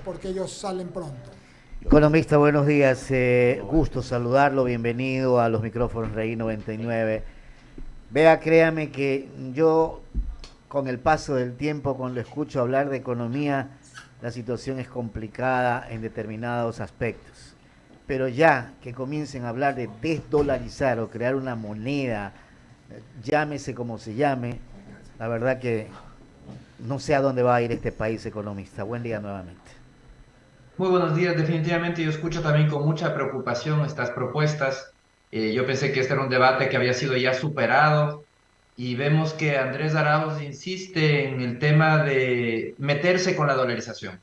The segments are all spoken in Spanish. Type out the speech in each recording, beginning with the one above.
porque ellos salen pronto. Economista, buenos días. Gusto saludarlo. Bienvenido a los micrófonos Rey 99. Vea, créame que yo, con el paso del tiempo, cuando escucho hablar de economía, la situación es complicada en determinados aspectos. Pero ya que comiencen a hablar de desdolarizar o crear una moneda, llámese como se llame, la verdad que no sé a dónde va a ir este país, economista. Buen día nuevamente. Muy buenos días, definitivamente yo escucho también con mucha preocupación estas propuestas. Yo pensé que este era un debate que había sido ya superado y vemos que Andrés Arauz insiste en el tema de meterse con la dolarización.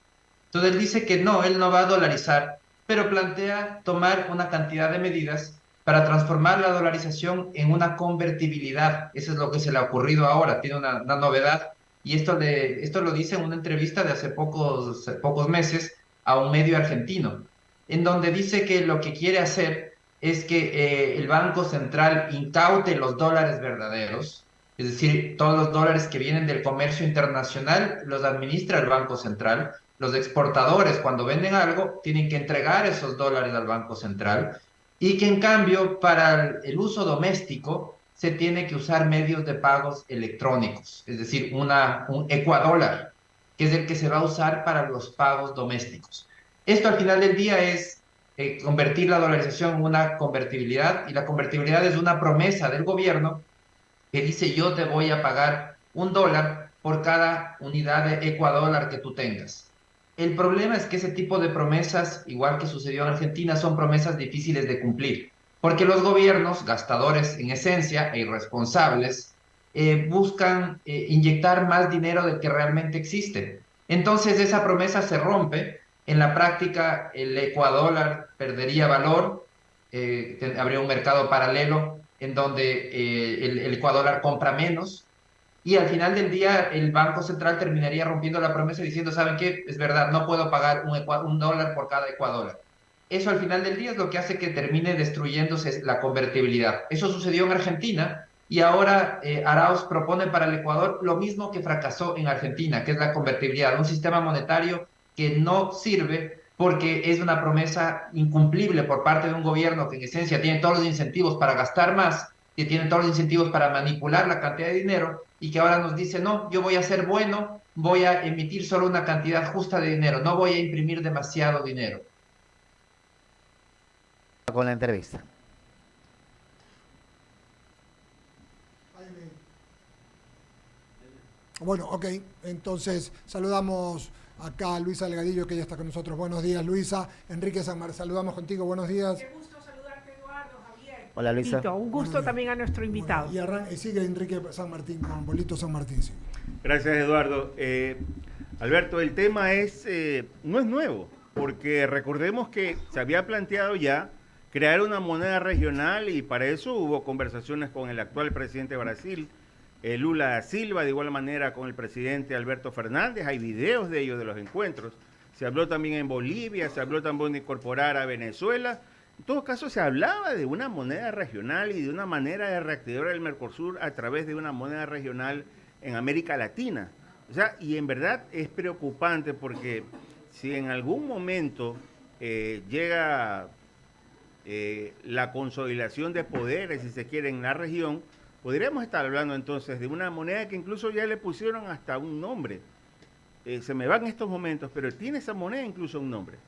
Entonces él dice que no, él no va a dolarizar, pero plantea tomar una cantidad de medidas para transformar la dolarización en una convertibilidad. Eso es lo que se le ha ocurrido ahora, tiene una novedad y esto lo dice en una entrevista de hace pocos meses a un medio argentino, en donde dice que lo que quiere hacer es que el Banco Central incaute los dólares verdaderos, es decir, todos los dólares que vienen del comercio internacional los administra el Banco Central. Los exportadores, cuando venden algo, tienen que entregar esos dólares al Banco Central y que en cambio para el uso doméstico se tiene que usar medios de pagos electrónicos, es decir, un ecuadólar, que es el que se va a usar para los pagos domésticos. Esto al final del día es convertir la dolarización en una convertibilidad y la convertibilidad es una promesa del gobierno que dice yo te voy a pagar $1 por cada unidad de ecuador que tú tengas. El problema es que ese tipo de promesas, igual que sucedió en Argentina, son promesas difíciles de cumplir, porque los gobiernos, gastadores en esencia e irresponsables, buscan inyectar más dinero del que realmente existe. Entonces esa promesa se rompe, en la práctica el ecuador perdería valor, habría un mercado paralelo en donde el Ecuador compra menos y al final del día el Banco Central terminaría rompiendo la promesa diciendo, ¿saben qué? Es verdad, no puedo pagar un dólar por cada Ecuador. Eso al final del día es lo que hace que termine destruyéndose la convertibilidad. Eso sucedió en Argentina y ahora Arauz propone para el Ecuador lo mismo que fracasó en Argentina, que es la convertibilidad, un sistema monetario que no sirve porque es una promesa incumplible por parte de un gobierno que en esencia tiene todos los incentivos para gastar más, que tiene todos los incentivos para manipular la cantidad de dinero y que ahora nos dice, no, yo voy a ser bueno, voy a emitir solo una cantidad justa de dinero, no voy a imprimir demasiado dinero. Con la entrevista. Bueno, ok, entonces saludamos acá a Luisa Delgadillo, que ya está con nosotros. Buenos días, Luisa. Enrique Sanmar, saludamos contigo. Buenos días. Qué gusto saludarte, Eduardo, Javier. Hola, Luisa. Tito, un gusto también a nuestro invitado. Bueno, y sigue Enrique San Martín con Bolito San Martín. Sí. Gracias, Eduardo. Alberto, el tema no es nuevo, porque recordemos que se había planteado ya crear una moneda regional y para eso hubo conversaciones con el actual presidente de Brasil, Lula da Silva, de igual manera con el presidente Alberto Fernández, hay videos de ellos, de los encuentros. Se habló también en Bolivia, se habló también de incorporar a Venezuela. En todo caso, se hablaba de una moneda regional y de una manera de reactivar el Mercosur a través de una moneda regional en América Latina. O sea, y en verdad es preocupante porque si en algún momento llega la consolidación de poderes, si se quiere, en la región, podríamos estar hablando entonces de una moneda que incluso ya le pusieron hasta un nombre. Se me van estos momentos, pero tiene esa moneda incluso un nombre.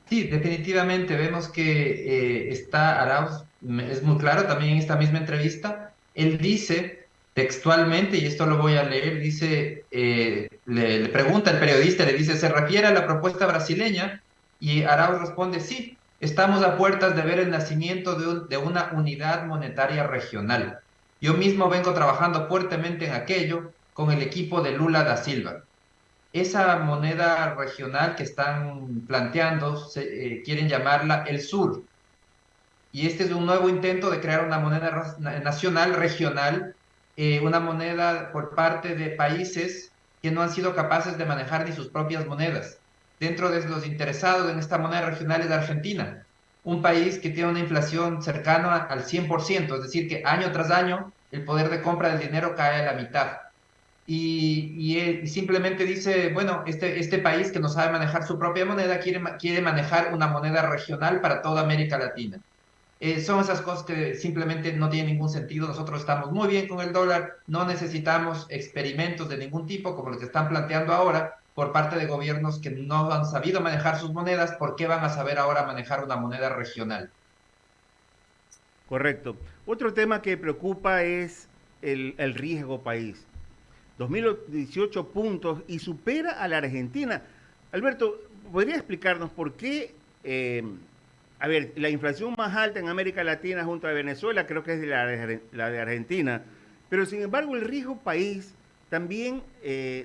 Sí, definitivamente vemos que está Arauz, es muy claro también en esta misma entrevista, él dice textualmente, y esto lo voy a leer, dice, le pregunta el periodista, le dice, ¿se refiere a la propuesta brasileña? Y Arauz responde, sí, estamos a puertas de ver el nacimiento de una unidad monetaria regional. Yo mismo vengo trabajando fuertemente en aquello con el equipo de Lula da Silva. Esa moneda regional que están planteando, quieren llamarla el Sur. Y este es un nuevo intento de crear una moneda nacional, regional, una moneda por parte de países que no han sido capaces de manejar ni sus propias monedas. Dentro de los interesados en esta moneda regional es Argentina, un país que tiene una inflación cercana al 100%, es decir, que año tras año el poder de compra del dinero cae a la mitad. y simplemente dice, bueno, este país que no sabe manejar su propia moneda quiere manejar una moneda regional para toda América Latina. Son esas cosas que simplemente no tienen ningún sentido. Nosotros estamos muy bien con el dólar, no necesitamos experimentos de ningún tipo como los que están planteando ahora por parte de gobiernos que no han sabido manejar sus monedas. ¿Por qué van a saber ahora manejar una moneda regional? Correcto. Otro tema que preocupa es el riesgo país. 2018 puntos y supera a la Argentina. Alberto, ¿podría explicarnos por qué, a ver, la inflación más alta en América Latina junto a Venezuela creo que es la de Argentina, pero sin embargo el riesgo país también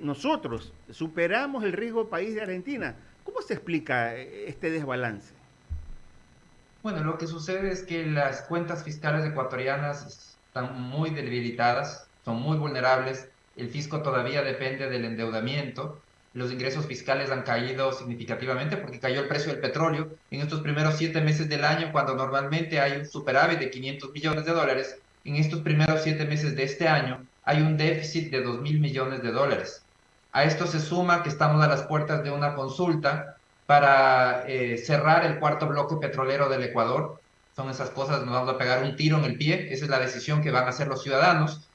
nosotros superamos el riesgo país de Argentina? ¿Cómo se explica este desbalance? Bueno, lo que sucede es que las cuentas fiscales ecuatorianas están muy debilitadas, son muy vulnerables, el fisco todavía depende del endeudamiento, los ingresos fiscales han caído significativamente porque cayó el precio del petróleo en estos primeros 7 meses del año, cuando normalmente hay un superávit de 500 millones de dólares, en estos primeros 7 meses de este año hay un déficit de 2.000 millones de dólares. A esto se suma que estamos a las puertas de una consulta para cerrar el cuarto bloque petrolero del Ecuador. Son esas cosas, nos vamos a pegar un tiro en el pie, esa es la decisión que van a hacer los ciudadanos,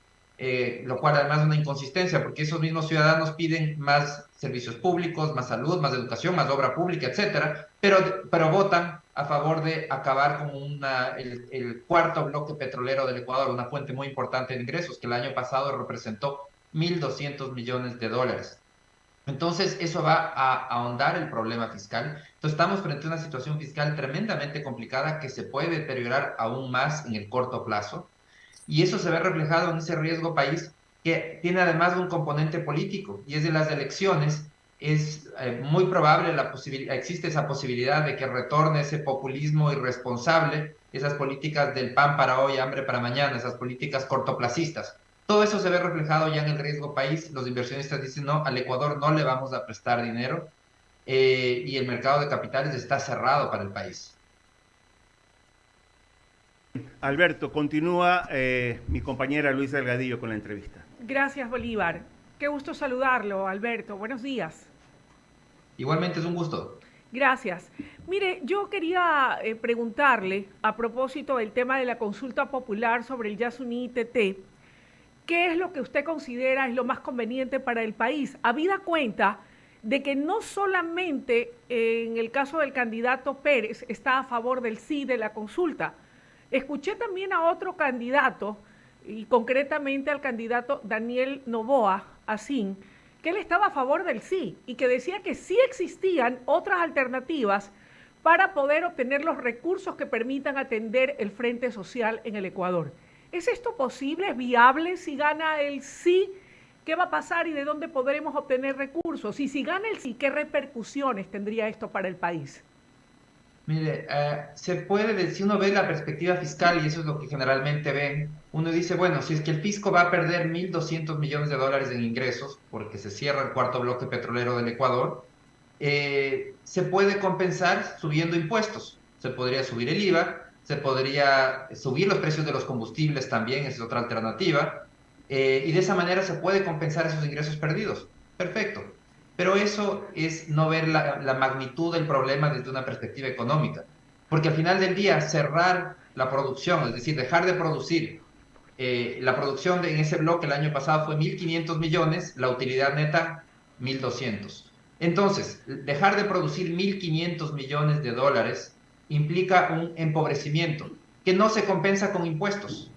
lo cual además es una inconsistencia, porque esos mismos ciudadanos piden más servicios públicos, más salud, más educación, más obra pública, etcétera, pero votan a favor de acabar con el cuarto bloque petrolero del Ecuador, una fuente muy importante de ingresos que el año pasado representó 1.200 millones de dólares. Entonces, eso va a ahondar el problema fiscal. Entonces, estamos frente a una situación fiscal tremendamente complicada que se puede deteriorar aún más en el corto plazo. Y eso se ve reflejado en ese riesgo país que tiene además un componente político y es de las elecciones. Es muy probable existe esa posibilidad de que retorne ese populismo irresponsable, esas políticas del pan para hoy, hambre para mañana, esas políticas cortoplacistas. Todo eso se ve reflejado ya en el riesgo país. Los inversionistas dicen, no, al Ecuador no le vamos a prestar dinero, y el mercado de capitales está cerrado para el país. Alberto, continúa mi compañera Luisa Delgadillo con la entrevista. Gracias, Bolívar. Qué gusto saludarlo, Alberto. Buenos días. Igualmente es un gusto. Gracias. Mire, yo quería preguntarle a propósito del tema de la consulta popular sobre el Yasuní TT, ¿qué es lo que usted considera es lo más conveniente para el país? Habida cuenta de que no solamente en el caso del candidato Pérez está a favor del sí de la consulta. Escuché también a otro candidato, y concretamente al candidato Daniel Noboa Asín, que él estaba a favor del sí y que decía que sí existían otras alternativas para poder obtener los recursos que permitan atender el frente social en el Ecuador. ¿Es esto posible? ¿Es viable? Si gana el sí, ¿qué va a pasar y de dónde podremos obtener recursos? Y si gana el sí, ¿qué repercusiones tendría esto para el país? Mire, se puede decir, si uno ve la perspectiva fiscal, y eso es lo que generalmente ven, uno dice, bueno, si es que el fisco va a perder 1.200 millones de dólares en ingresos, porque se cierra el cuarto bloque petrolero del Ecuador, se puede compensar subiendo impuestos. Se podría subir el IVA, se podría subir los precios de los combustibles también, esa es otra alternativa, y de esa manera se puede compensar esos ingresos perdidos. Perfecto. Pero eso es no ver la magnitud del problema desde una perspectiva económica. Porque al final del día, cerrar la producción, es decir, dejar de producir, la producción en ese bloque el año pasado fue 1.500 millones, la utilidad neta 1.200. Entonces, dejar de producir 1.500 millones de dólares implica un empobrecimiento que no se compensa con impuestos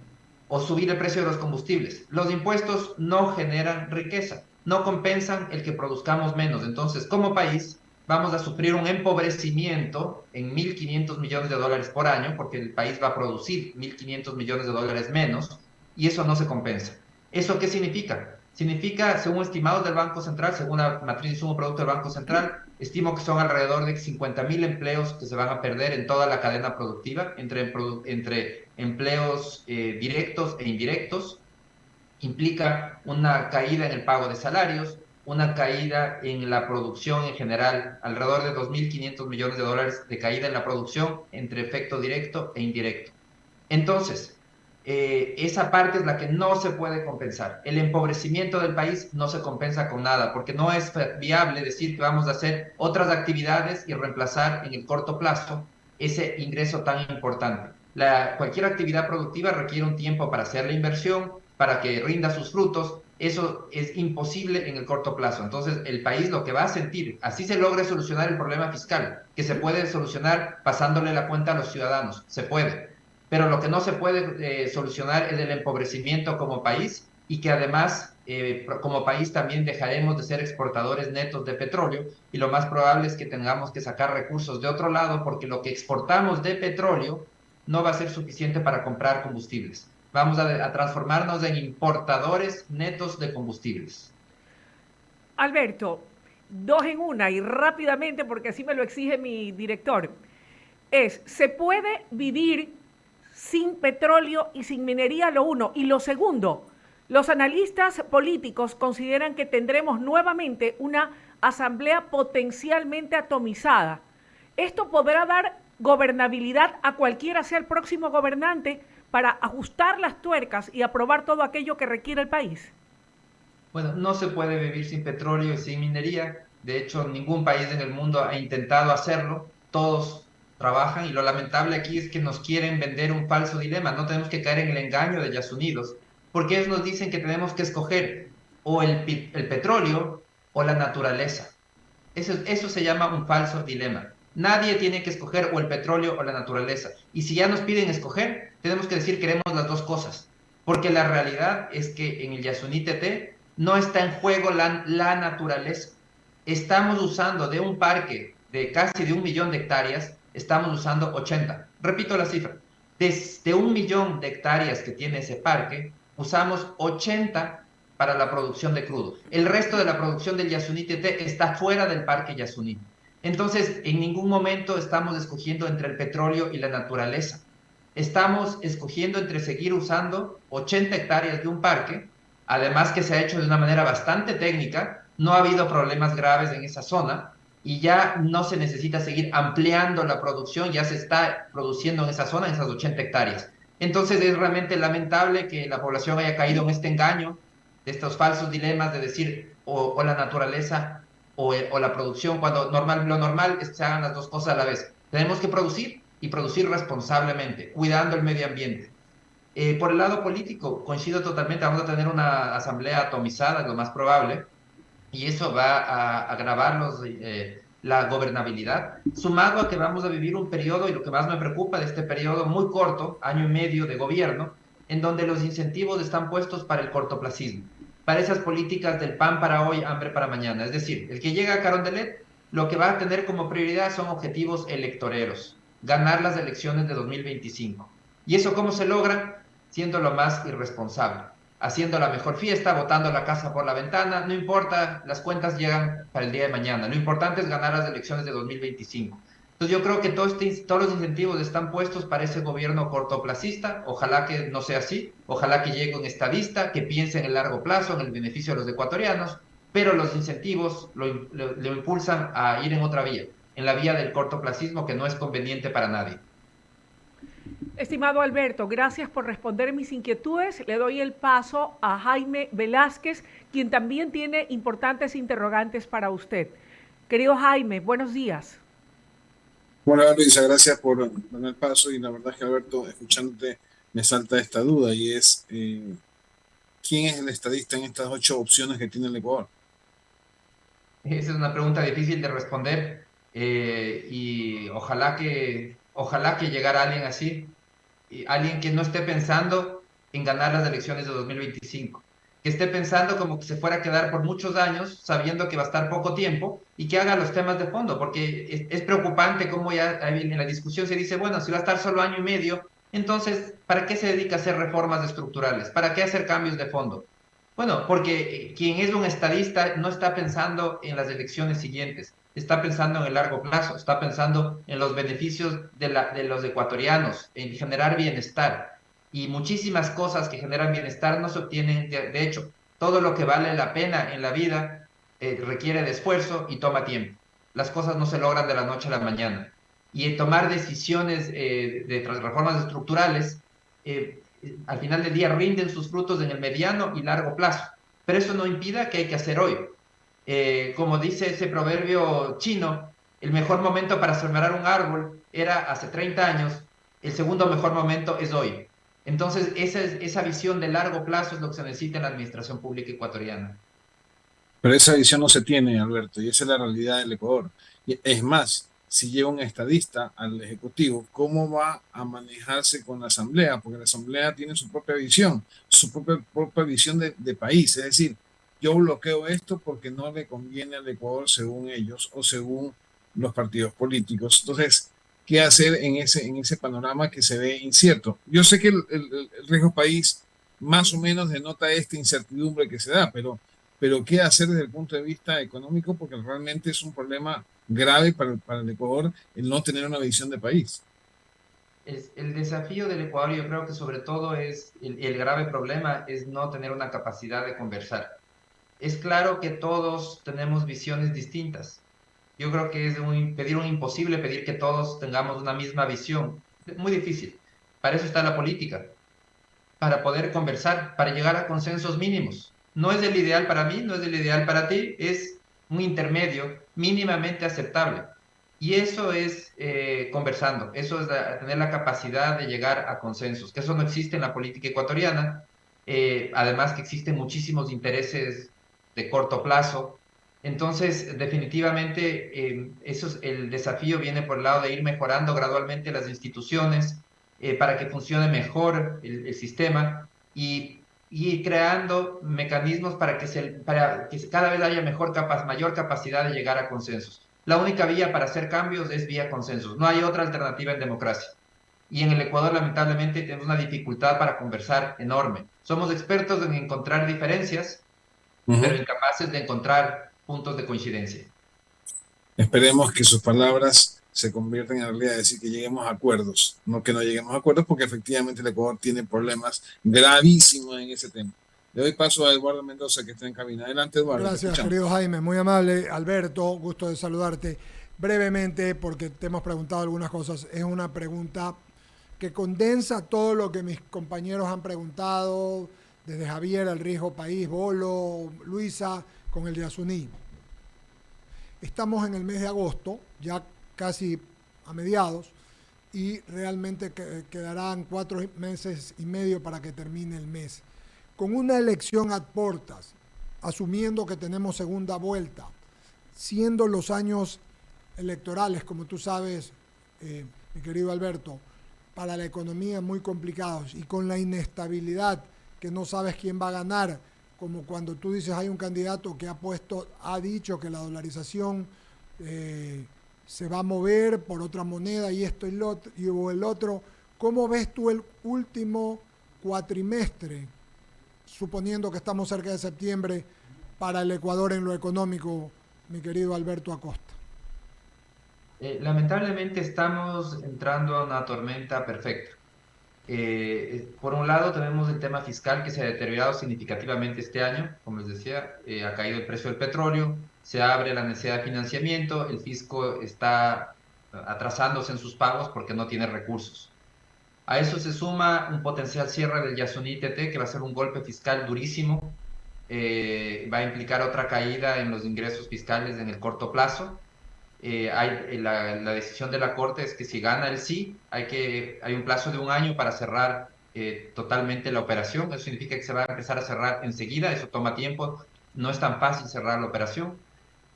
o subir el precio de los combustibles. Los impuestos no generan riqueza, no compensan el que produzcamos menos. Entonces, como país, vamos a sufrir un empobrecimiento en 1.500 millones de dólares por año, porque el país va a producir 1.500 millones de dólares menos, y eso no se compensa. ¿Eso qué significa? Significa, según estimados del Banco Central, según la matriz de insumo producto del Banco Central, estimo que son alrededor de 50.000 empleos que se van a perder en toda la cadena productiva, entre empleos directos e indirectos. Implica una caída en el pago de salarios, una caída en la producción en general, alrededor de 2.500 millones de dólares de caída en la producción entre efecto directo e indirecto. Entonces, esa parte es la que no se puede compensar. El empobrecimiento del país no se compensa con nada, porque no es viable decir que vamos a hacer otras actividades y reemplazar en el corto plazo ese ingreso tan importante. Cualquier actividad productiva requiere un tiempo para hacer la inversión, para que rinda sus frutos. Eso es imposible en el corto plazo. Entonces, el país lo que va a sentir, así se logre solucionar el problema fiscal, que se puede solucionar pasándole la cuenta a los ciudadanos, se puede, pero lo que no se puede solucionar es el empobrecimiento como país y que además como país también dejaremos de ser exportadores netos de petróleo y lo más probable es que tengamos que sacar recursos de otro lado porque lo que exportamos de petróleo no va a ser suficiente para comprar combustibles. Vamos a transformarnos en importadores netos de combustibles. Alberto, dos en una y rápidamente, porque así me lo exige mi director. ¿Se puede vivir sin petróleo y sin minería? Lo uno. Y lo segundo, los analistas políticos consideran que tendremos nuevamente una asamblea potencialmente atomizada. ¿Esto podrá dar gobernabilidad a cualquiera sea el próximo gobernante para ajustar las tuercas y aprobar todo aquello que requiere el país? Bueno, no se puede vivir sin petróleo y sin minería. De hecho, ningún país en el mundo ha intentado hacerlo. Todos trabajan y lo lamentable aquí es que nos quieren vender un falso dilema. No tenemos que caer en el engaño de Yas Unidos, porque ellos nos dicen que tenemos que escoger o el petróleo o la naturaleza. Eso se llama un falso dilema. Nadie tiene que escoger o el petróleo o la naturaleza. Y si ya nos piden escoger, tenemos que decir queremos las dos cosas. Porque la realidad es que en el Yasuní TT no está en juego la naturaleza. Estamos usando de un parque de casi de 1 millón de hectáreas, estamos usando 80. Repito la cifra. De 1 millón de hectáreas que tiene ese parque, usamos 80 para la producción de crudo. El resto de la producción del Yasuní TT está fuera del parque Yasuní. Entonces, en ningún momento estamos escogiendo entre el petróleo y la naturaleza. Estamos escogiendo entre seguir usando 80 hectáreas de un parque, además que se ha hecho de una manera bastante técnica, no ha habido problemas graves en esa zona y ya no se necesita seguir ampliando la producción, ya se está produciendo en esa zona, en esas 80 hectáreas. Entonces es realmente lamentable que la población haya caído en este engaño, de estos falsos dilemas de decir o la naturaleza o la producción, cuando lo normal es que se hagan las dos cosas a la vez. Tenemos que producir y producir responsablemente, cuidando el medio ambiente. Por el lado político, coincido totalmente, vamos a tener una asamblea atomizada, es lo más probable, y eso va a agravar la gobernabilidad, sumado a que vamos a vivir un periodo, y lo que más me preocupa de este periodo muy corto, año y medio de gobierno, en donde los incentivos están puestos para el cortoplacismo, para esas políticas del pan para hoy, hambre para mañana. Es decir, el que llega a Carondelet lo que va a tener como prioridad son objetivos electoreros, ganar las elecciones de 2025. ¿Y eso cómo se logra? Siendo lo más irresponsable, haciendo la mejor fiesta, botando la casa por la ventana, no importa, las cuentas llegan para el día de mañana, lo importante es ganar las elecciones de 2025. Entonces yo creo que todos los incentivos están puestos para ese gobierno cortoplacista, ojalá que no sea así, ojalá que llegue un estadista, que piense en el largo plazo, en el beneficio de los ecuatorianos, pero los incentivos lo impulsan a ir en otra vía, en la vía del cortoplacismo que no es conveniente para nadie. Estimado Alberto, gracias por responder mis inquietudes. Le doy el paso a Jaime Velázquez, quien también tiene importantes interrogantes para usted. Querido Jaime, buenos días. Bueno, Luisa, gracias por darme el paso y la verdad es que Alberto, escuchándote, me salta esta duda y es, ¿quién es el estadista en estas 8 opciones que tiene el Ecuador? Esa es una pregunta difícil de responder y ojalá que llegara alguien así, alguien que no esté pensando en ganar las elecciones de 2025, que esté pensando como que se fuera a quedar por muchos años, sabiendo que va a estar poco tiempo y que haga los temas de fondo, porque es preocupante como ya en la discusión se dice, bueno, si va a estar solo año y medio, entonces, ¿para qué se dedica a hacer reformas estructurales? ¿Para qué hacer cambios de fondo? Bueno, porque quien es un estadista no está pensando en las elecciones siguientes, está pensando en el largo plazo, está pensando en los beneficios de los ecuatorianos, en generar bienestar. Y muchísimas cosas que generan bienestar no se obtienen, de hecho, todo lo que vale la pena en la vida requiere de esfuerzo y toma tiempo. Las cosas no se logran de la noche a la mañana. Y tomar decisiones de reformas estructurales al final del día rinden sus frutos en el mediano y largo plazo. Pero eso no impida que hay que hacer hoy. Como dice ese proverbio chino, el mejor momento para sembrar un árbol era hace 30 años, el segundo mejor momento es hoy. Entonces, esa visión de largo plazo es lo que se necesita en la administración pública ecuatoriana. Pero esa visión no se tiene, Alberto, y esa es la realidad del Ecuador. Y es más, si lleva un estadista al Ejecutivo, ¿cómo va a manejarse con la Asamblea? Porque la Asamblea tiene su propia visión, su propia visión de país. Es decir, yo bloqueo esto porque no le conviene al Ecuador según ellos o según los partidos políticos. Entonces, ¿qué hacer en ese panorama que se ve incierto? Yo sé que el riesgo país más o menos denota esta incertidumbre que se da, pero ¿qué hacer desde el punto de vista económico? Porque realmente es un problema grave para el Ecuador el no tener una visión de país. El desafío del Ecuador, yo creo que sobre todo es el grave problema es no tener una capacidad de conversar. Es claro que todos tenemos visiones distintas. Yo creo que es pedir un imposible pedir que todos tengamos una misma visión. Es muy difícil. Para eso está la política, para poder conversar, para llegar a consensos mínimos. No es el ideal para mí, no es el ideal para ti, es un intermedio mínimamente aceptable. Y eso es conversando, eso es tener la capacidad de llegar a consensos, que eso no existe en la política ecuatoriana, además que existen muchísimos intereses de corto plazo. Entonces, definitivamente, el desafío viene por el lado de ir mejorando gradualmente las instituciones, para que funcione mejor el sistema y creando mecanismos para que cada vez haya mayor capacidad de llegar a consensos. La única vía para hacer cambios es vía consensos. No hay otra alternativa en democracia. Y en el Ecuador, lamentablemente, tenemos una dificultad para conversar enorme. Somos expertos en encontrar diferencias, pero incapaces de encontrar puntos de coincidencia. Esperemos que sus palabras se conviertan en realidad, es decir, que lleguemos a acuerdos, no que no lleguemos a acuerdos, porque efectivamente el Ecuador tiene problemas gravísimos en ese tema. Le doy paso a Eduardo Mendoza, que está en cabina. Adelante, Eduardo. Gracias, querido Jaime, muy amable. Alberto, gusto de saludarte. Brevemente, porque te hemos preguntado algunas cosas, es una pregunta que condensa todo lo que mis compañeros han preguntado, desde Javier, el riesgo país, Bolo, Luisa, con el Yasuní. Estamos en el mes de agosto, ya casi a mediados, y realmente quedarán 4 meses y medio para que termine el mes. Con una elección ad portas, asumiendo que tenemos segunda vuelta, siendo los años electorales, como tú sabes, mi querido Alberto, para la economía muy complicados y con la inestabilidad que no sabes quién va a ganar, como cuando tú dices hay un candidato que ha dicho que la dolarización se va a mover por otra moneda y esto y el otro. ¿Cómo ves tú el último cuatrimestre, suponiendo que estamos cerca de septiembre, para el Ecuador en lo económico, mi querido Alberto Acosta? Lamentablemente estamos entrando a una tormenta perfecta. Por un lado tenemos el tema fiscal que se ha deteriorado significativamente este año, como les decía, ha caído el precio del petróleo, se abre la necesidad de financiamiento, el fisco está atrasándose en sus pagos porque no tiene recursos. A eso se suma un potencial cierre del Yasuní TT, que va a ser un golpe fiscal durísimo, va a implicar otra caída en los ingresos fiscales en el corto plazo. La decisión de la Corte es que si gana el sí, hay un plazo de 1 año para cerrar totalmente la operación. Eso significa que se va a empezar a cerrar enseguida, eso toma tiempo, no es tan fácil cerrar la operación.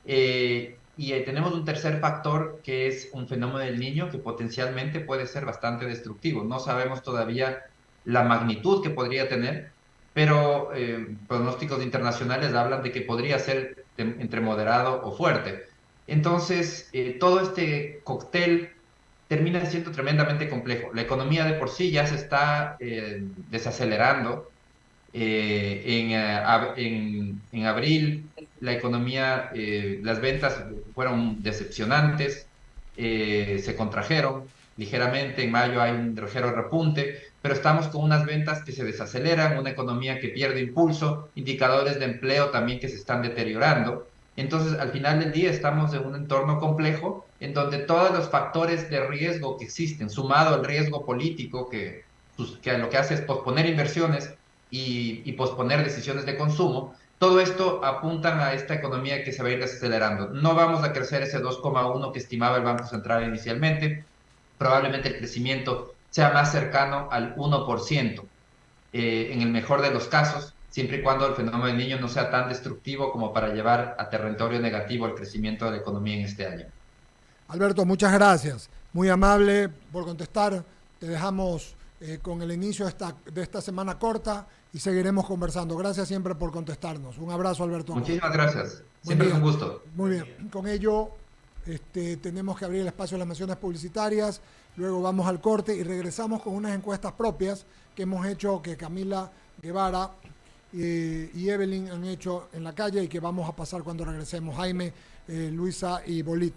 Tenemos un tercer factor que es un fenómeno del Niño que potencialmente puede ser bastante destructivo. No sabemos todavía la magnitud que podría tener, pero pronósticos internacionales hablan de que podría ser entre moderado o fuerte. Entonces, todo este cóctel termina siendo tremendamente complejo. La economía de por sí ya se está desacelerando. En abril la economía, las ventas fueron decepcionantes, se contrajeron ligeramente, en mayo hay un ligero repunte, pero estamos con unas ventas que se desaceleran, una economía que pierde impulso, indicadores de empleo también que se están deteriorando. Entonces, al final del día estamos en un entorno complejo en donde todos los factores de riesgo que existen, sumado al riesgo político que que lo que hace es posponer inversiones y posponer decisiones de consumo, todo esto apuntan a esta economía que se va a ir desacelerando. No vamos a crecer ese 2,1 que estimaba el Banco Central inicialmente, probablemente el crecimiento sea más cercano al 1%, en el mejor de los casos, siempre y cuando el fenómeno del niño no sea tan destructivo como para llevar a territorio negativo el crecimiento de la economía en este año. Alberto, muchas gracias. Muy amable por contestar. Te dejamos con el inicio de esta semana corta y seguiremos conversando. Gracias siempre por contestarnos. Un abrazo, Alberto. Muchísimas gracias. Siempre es un gusto. Muy bien. Con ello tenemos que abrir el espacio de las menciones publicitarias. Luego vamos al corte y regresamos con unas encuestas propias que hemos hecho, que Camila Guevara y Evelyn han hecho en la calle y que vamos a pasar cuando regresemos. Jaime, Luisa y Bolito.